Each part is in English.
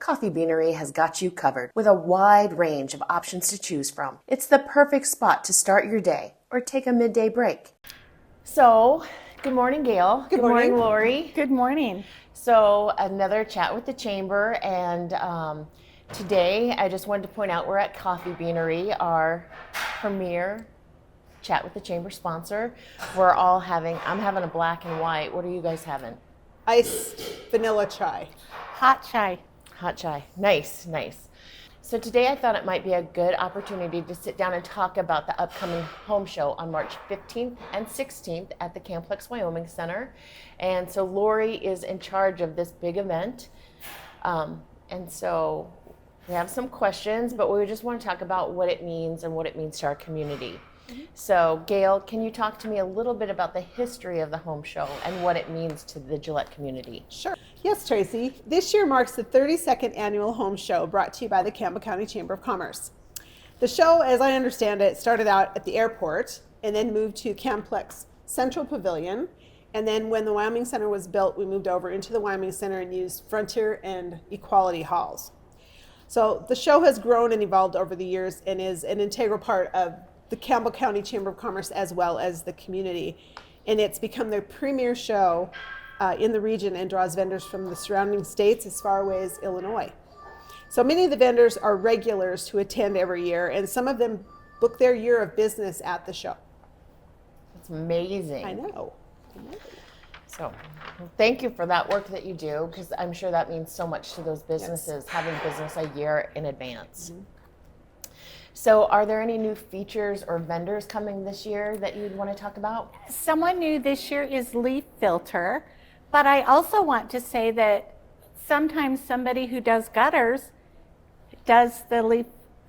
Coffee Beanery has got you covered with a wide range of options to choose from. It's the perfect spot to start your day or take a midday break. So, good morning, Gail. Good morning, Lori. Good morning. So, another chat with the Chamber, and today I just wanted to point out we're at Coffee Beanery, our premier chat with the Chamber sponsor. I'm having a black and white. What are you guys having? Iced vanilla chai. Hot chai. Hot chai. Nice. So today I thought it might be a good opportunity to sit down and talk about the upcoming home show on March 15th and 16th at the Cam-Plex Wyoming Center. And so Lori is in charge of this big event. And so we have some questions, but we just want to talk about what it means and what it means to our community. So Gail, can you talk to me a little bit about the history of the home show and what it means to the Gillette community? Sure. Yes, Tracy. This year marks the 32nd annual home show brought to you by the Campbell County Chamber of Commerce. The show, as I understand it, started out at the airport and then moved to Cam-Plex Central Pavilion. And then when the Wyoming Center was built, we moved over into the Wyoming Center and used Frontier and Equality halls. So the show has grown and evolved over the years and is an integral part of the Campbell County Chamber of Commerce as well as the community. And it's become the premier show in the region and draws vendors from the surrounding states as far away as Illinois. So many of the vendors are regulars who attend every year, and some of them book their year of business at the show. That's amazing. I know. So thank you for that work that you do, because I'm sure that means so much to those businesses, having business a year in advance. Mm-hmm. So are there any new features or vendors coming this year that you'd want to talk about? Someone new this year is leaf filter, but I also want to say that sometimes somebody who does gutters does the leaf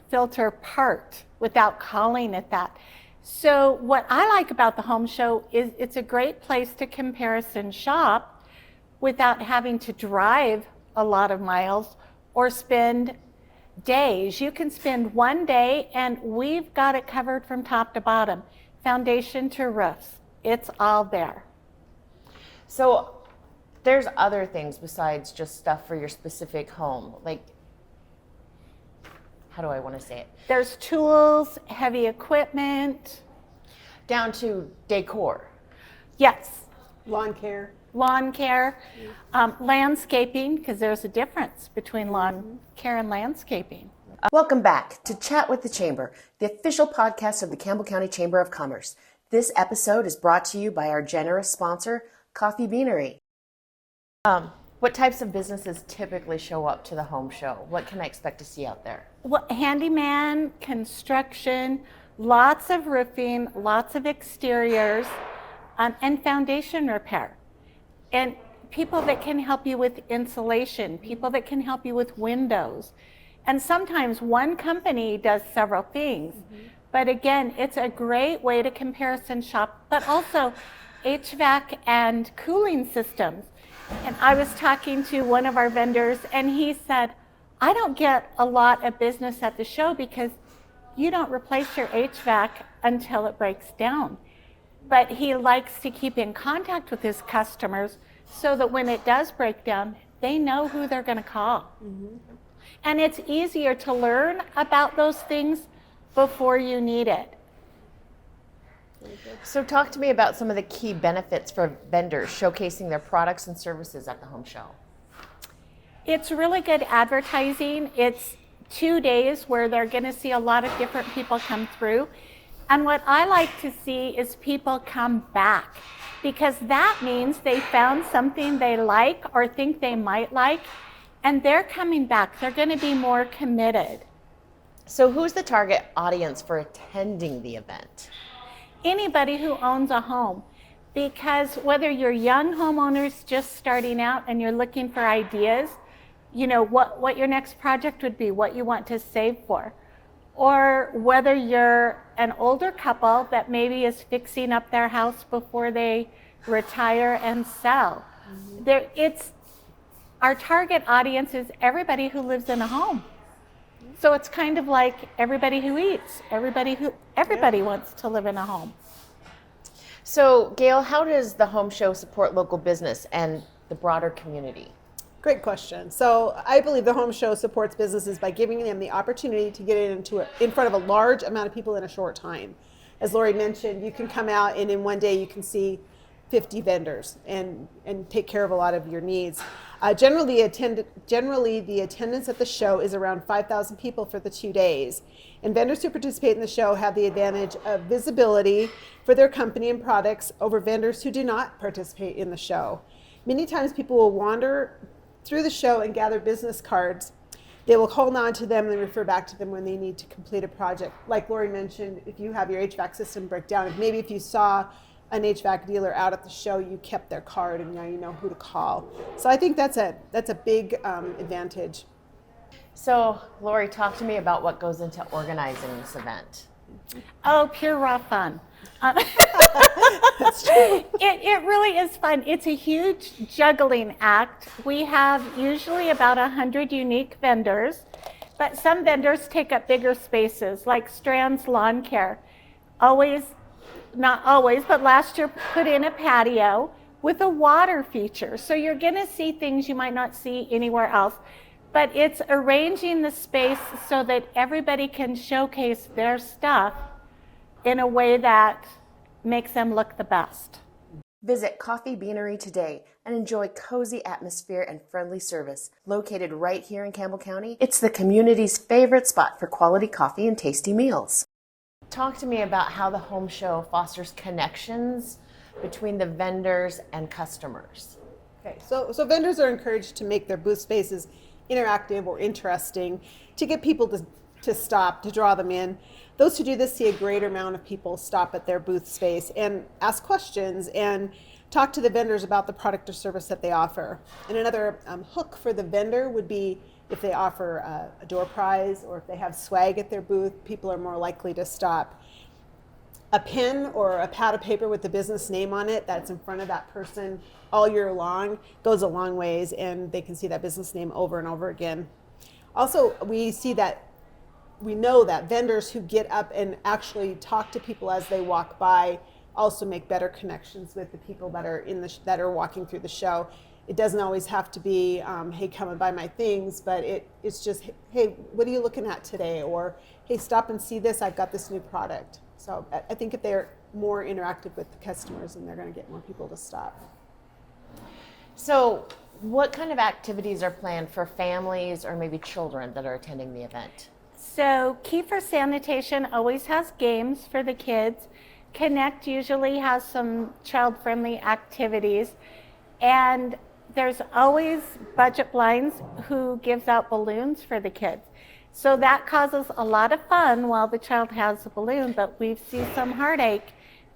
filter part without calling it that. So what I like about the home show is it's a great place to comparison shop without having to drive a lot of miles or spend days. You can spend one day and we've got it covered from top to bottom, foundation to roofs. It's all there. So there's other things besides just stuff for your specific home. Like, how do I want to say it? There's tools, heavy equipment. Down to decor. Yes. Lawn care. Landscaping, because there's a difference between lawn care and landscaping. Welcome back to Chat with the Chamber, the official podcast of the Campbell County Chamber of Commerce. This episode is brought to you by our generous sponsor, Coffee Beanery. What types of businesses typically show up to the home show? What can I expect to see out there? Well, handyman, construction, lots of roofing, lots of exteriors, and foundation repair. And people that can help you with insulation, people that can help you with windows. And sometimes one company does several things. Mm-hmm. But again, it's a great way to comparison shop, but also HVAC and cooling systems. And I was talking to one of our vendors and he said, I don't get a lot of business at the show because you don't replace your HVAC until it breaks down. But he likes to keep in contact with his customers so that when it does break down, they know who they're going to call. Mm-hmm. And it's easier to learn about those things before you need it. So talk to me about some of the key benefits for vendors showcasing their products and services at the home show. It's really good advertising. It's 2 days where they're going to see a lot of different people come through. And what I like to see is people come back, because that means they found something they like or think they might like, and they're coming back. They're going to be more committed. So who's the target audience for attending the event? Anybody who owns a home, because whether you're young homeowners just starting out and you're looking for ideas, you know, what your next project would be, what you want to save for, or whether you're an older couple that maybe is fixing up their house before they retire and sell. Mm-hmm. Our target audience is everybody who lives in a home. So it's kind of like everybody who eats, everybody wants to live in a home. So Gail, how does the home show support local business and the broader community? Great question. So I believe the home show supports businesses by giving them the opportunity to get in front of a large amount of people in a short time. As Lori mentioned, you can come out and in one day you can see 50 vendors and take care of a lot of your needs. Generally, the attendance at the show is around 5,000 people for the 2 days. And vendors who participate in the show have the advantage of visibility for their company and products over vendors who do not participate in the show. Many times people will wander through the show and gather business cards. They will hold on to them and refer back to them when they need to complete a project. Like Lori mentioned, if you have your HVAC system break down, maybe if you saw an HVAC dealer out at the show, you kept their card and now you know who to call. So I think that's a big advantage. So, Lori, talk to me about what goes into organizing this event. Oh, pure raw fun. That's true. It really is fun. It's a huge juggling act. We have usually about 100 unique vendors, but some vendors take up bigger spaces, like Strand's Lawn Care. Not always, but last year put in a patio with a water feature. So you're going to see things you might not see anywhere else. But it's arranging the space so that everybody can showcase their stuff in a way that makes them look the best. Visit Coffee Beanery today and enjoy cozy atmosphere and friendly service. Located right here in Campbell County, it's the community's favorite spot for quality coffee and tasty meals. Talk to me about how the home show fosters connections between the vendors and customers. Okay, so vendors are encouraged to make their booth spaces interactive or interesting to get people to stop, to draw them in. Those who do this see a greater amount of people stop at their booth space and ask questions and talk to the vendors about the product or service that they offer. And another hook for the vendor would be if they offer a door prize or if they have swag at their booth, people are more likely to stop. A pen or a pad of paper with the business name on it that's in front of that person all year long goes a long ways, and they can see that business name over and over again. Also, we know that vendors who get up and actually talk to people as they walk by also make better connections with the people that are walking through the show. It doesn't always have to be, hey, come and buy my things, but it's just, hey, what are you looking at today? Or, hey, stop and see this, I've got this new product. So I think if they're more interactive with the customers, then they're going to get more people to stop. So what kind of activities are planned for families or maybe children that are attending the event? So Kiefer Sanitation always has games for the kids. Connect usually has some child-friendly activities. And there's always Budget Blinds who gives out balloons for the kids. So that causes a lot of fun while the child has a balloon, but we see some heartache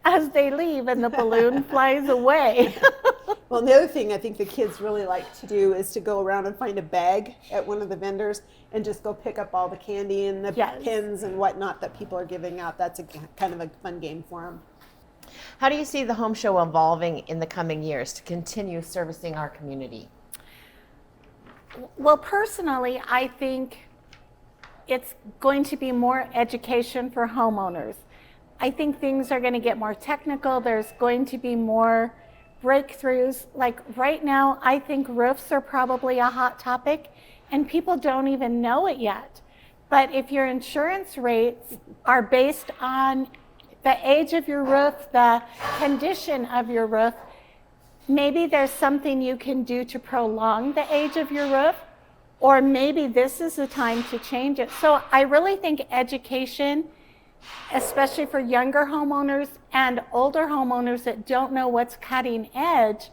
as they leave and the balloon flies away. Well, the other thing I think the kids really like to do is to go around and find a bag at one of the vendors and just go pick up all the candy and the pins and whatnot that people are giving out. That's kind of a fun game for them. How do you see the home show evolving in the coming years to continue servicing our community? Well, personally, I think it's going to be more education for homeowners. I think things are going to get more technical. There's going to be more breakthroughs. Like right now, I think roofs are probably a hot topic and people don't even know it yet. But if your insurance rates are based on the age of your roof, the condition of your roof, maybe there's something you can do to prolong the age of your roof, or maybe this is the time to change it. So I really think education, especially for younger homeowners and older homeowners that don't know what's cutting edge,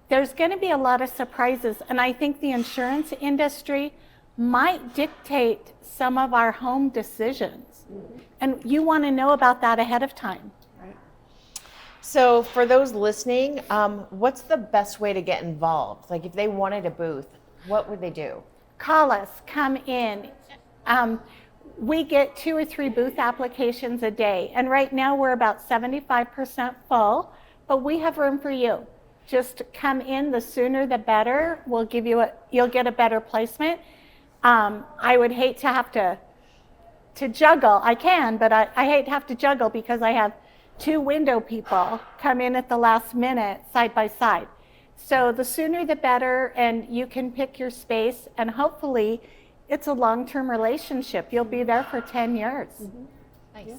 there's going to be a lot of surprises. And I think the insurance industry might dictate some of our home decisions. And you want to know about that ahead of time. Right. So for those listening, what's the best way to get involved? Like if they wanted a booth, what would they do? Call us, come in. We get 2 or 3 booth applications a day. And right now we're about 75% full, but we have room for you. Just come in, the sooner the better. We'll give you'll get a better placement. I would hate to have to juggle. I can, but I hate to have to juggle because I have 2 window people come in at the last minute side by side. So the sooner the better, and you can pick your space, and hopefully it's a long-term relationship. You'll be there for 10 years. Nice. Yeah.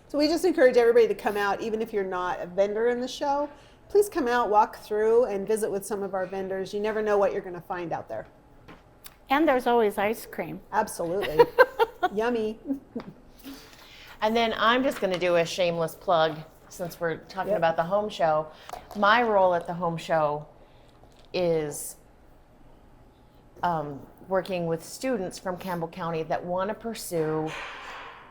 So we just encourage everybody to come out, even if you're not a vendor in the show. Please come out, walk through, and visit with some of our vendors. You never know what you're going to find out there. And there's always ice cream. Absolutely. Yummy. And then I'm just going to do a shameless plug since we're talking about the home show. My role at the home show is working with students from Campbell County that want to pursue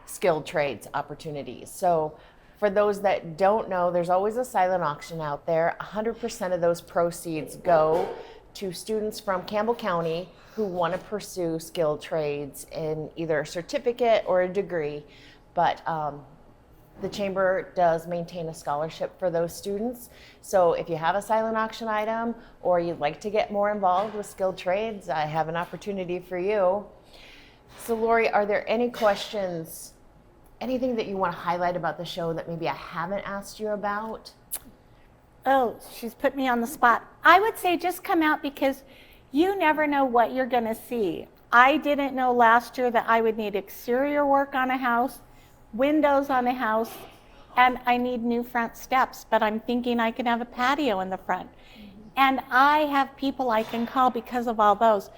skilled trades opportunities. So for those that don't know, there's always a silent auction out there. 100% of those proceeds go to students from Campbell County who want to pursue skilled trades in either a certificate or a degree. But the Chamber does maintain a scholarship for those students. So if you have a silent auction item or you'd like to get more involved with skilled trades, I have an opportunity for you. So Lori, are there any questions, anything that you want to highlight about the show that maybe I haven't asked you about? Oh, she's put me on the spot. I would say just come out because you never know what you're going to see. I didn't know last year that I would need exterior work on a house, windows on a house, and I need new front steps, but I'm thinking I can have a patio in the front. And I have people I can call because of all those.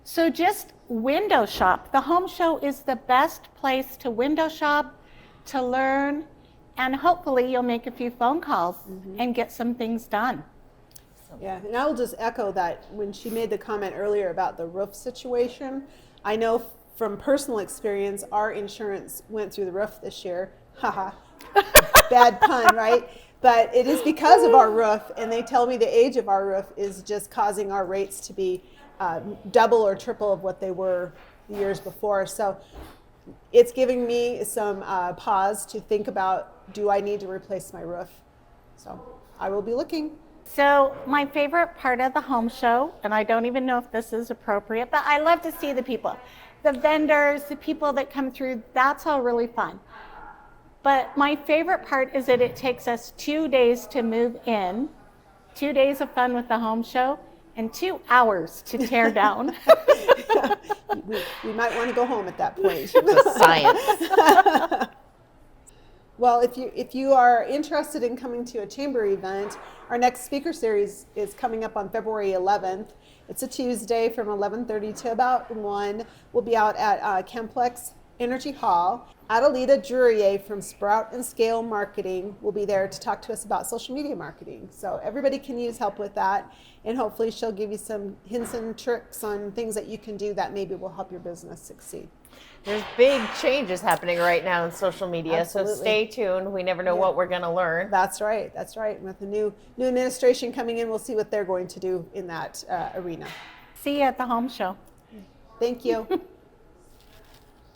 So just window shop. The home show is the best place to window shop, to learn, and hopefully you'll make a few phone calls and get some things done. Yeah, and I will just echo that when she made the comment earlier about the roof situation. I know from personal experience, our insurance went through the roof this year. Haha, bad pun, right? But it is because of our roof, and they tell me the age of our roof is just causing our rates to be double or triple of what they were the years before. So it's giving me some pause to think about, do I need to replace my roof? So I will be looking. So my favorite part of the home show, and I don't even know if this is appropriate, but I love to see the people, the vendors, the people that come through. That's all really fun. But my favorite part is that it takes us 2 days to move in, 2 days of fun with the home show, and 2 hours to tear down. we might want to go home at that point. It's a science. Well, if you are interested in coming to a chamber event, our next speaker series is coming up on February 11th. It's a Tuesday from 11:30 to about 1. We'll be out at Cam-Plex Energy Hall. Adelita Drurier from Sprout and Scale Marketing will be there to talk to us about social media marketing. So everybody can use help with that, and hopefully she'll give you some hints and tricks on things that you can do that maybe will help your business succeed. There's big changes happening right now in social media, Absolutely. so stay tuned. We never know what we're going to learn. That's right. That's right. With the new administration coming in, we'll see what they're going to do in that arena. See you at the home show. Thank you.